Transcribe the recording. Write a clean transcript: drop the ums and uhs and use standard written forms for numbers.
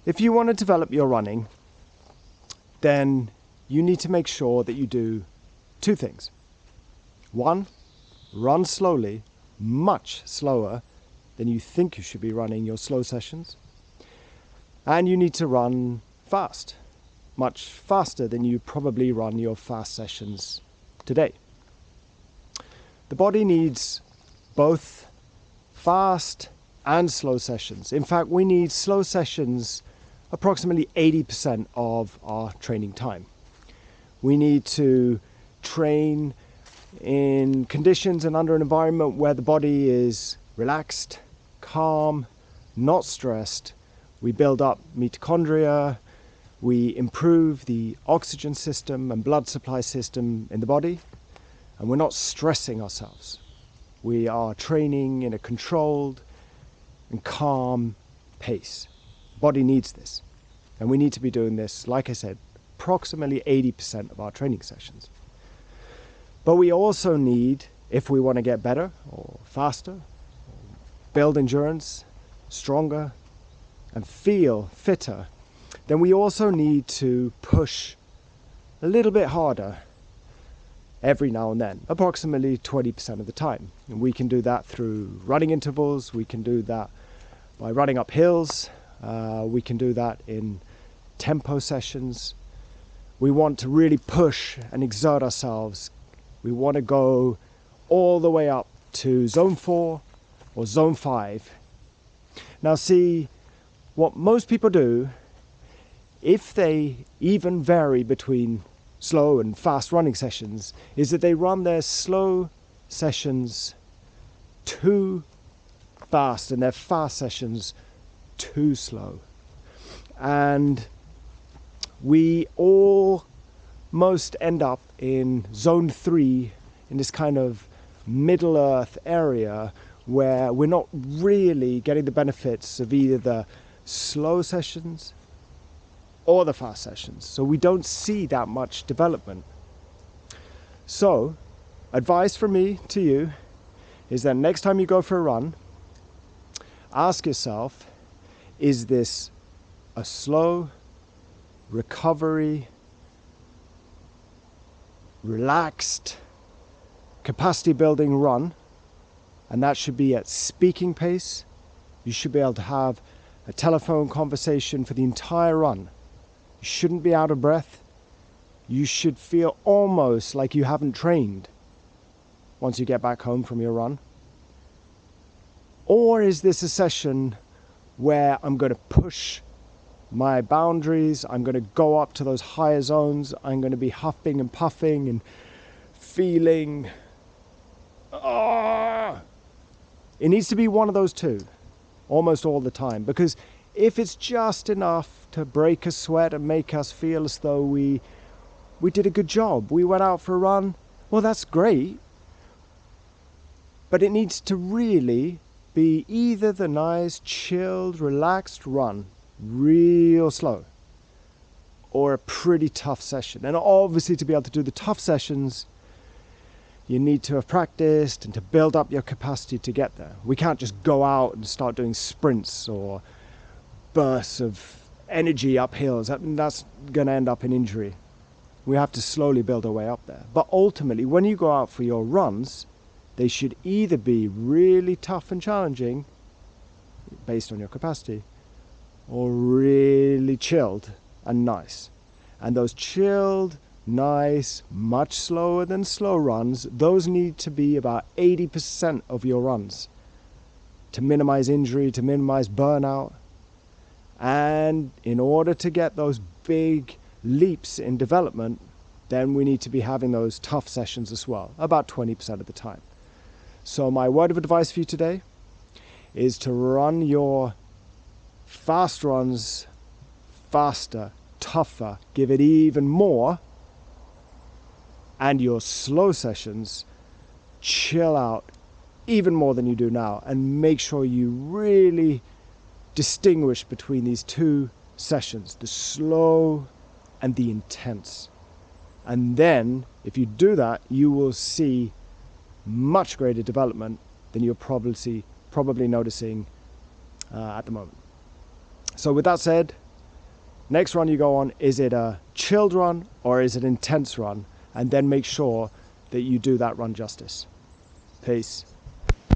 If you want to develop your running, then you need to make sure that you do two things. One, run slowly, much slower than you think you should be running your slow sessions. And you need to run fast, much faster than you probably run your fast sessions today. The body needs both fast and slow sessions. In fact, we need slow sessions approximately 80% of our training time. We need to train in conditions and under an environment where the body is relaxed, calm, not stressed. We build up mitochondria, we improve the oxygen system and blood supply system in the body, and we're not stressing ourselves. We are training in a controlled and calm pace. The body needs this, and we need to be doing this, like I said, approximately 80% of our training sessions. But we also need, if we want to get better or faster, or build endurance, stronger, and feel fitter, then we also need to push a little bit harder every now and then, approximately 20% of the time. And we can do that through running intervals, we can do that by running up hills, we can do that in tempo sessions. We want to really push and exert ourselves. We want to go all the way up to zone 4 or zone 5. Now see, what most people do, if they even vary between slow and fast running sessions, is that they run their slow sessions too fast and their fast sessions too slow. And we almost end up in zone 3, in this kind of middle earth area where we're not really getting the benefits of either the slow sessions or the fast sessions. So we don't see that much development. So, advice from me to you is that next time you go for a run, ask yourself, is this a slow, recovery, relaxed, capacity building run? And that should be at speaking pace. You should be able to have a telephone conversation for the entire run. You shouldn't be out of breath. You should feel almost like you haven't trained once you get back home from your run. Or is this a session where I'm going to push my boundaries, I'm going to go up to those higher zones, I'm going to be huffing and puffing and feeling, It needs to be one of those two, almost all the time, because if it's just enough to break a sweat and make us feel as though we did a good job, we went out for a run, well, that's great, but it needs to really be either the nice, chilled, relaxed run, real slow, or a pretty tough session. And obviously, to be able to do the tough sessions, you need to have practiced and to build up your capacity to get there. We can't just go out and start doing sprints or bursts of energy up hills. That's going to end up in injury. We have to slowly build our way up there. But ultimately, when you go out for your runs, they should either be really tough and challenging, based on your capacity, or really chilled and nice. And those chilled, nice, much slower than slow runs, those need to be about 80% of your runs to minimize injury, to minimize burnout. And in order to get those big leaps in development, then we need to be having those tough sessions as well, about 20% of the time. So my word of advice for you today is to run your fast runs faster, tougher, give it even more, and your slow sessions chill out even more than you do now, and make sure you really distinguish between these two sessions, the slow and the intense. And then if you do that, you will see much greater development than you're probably noticing at the moment. So with that said, Next run you go on, is it a chilled run or is it an intense run? And then make sure that you do that run justice. Peace.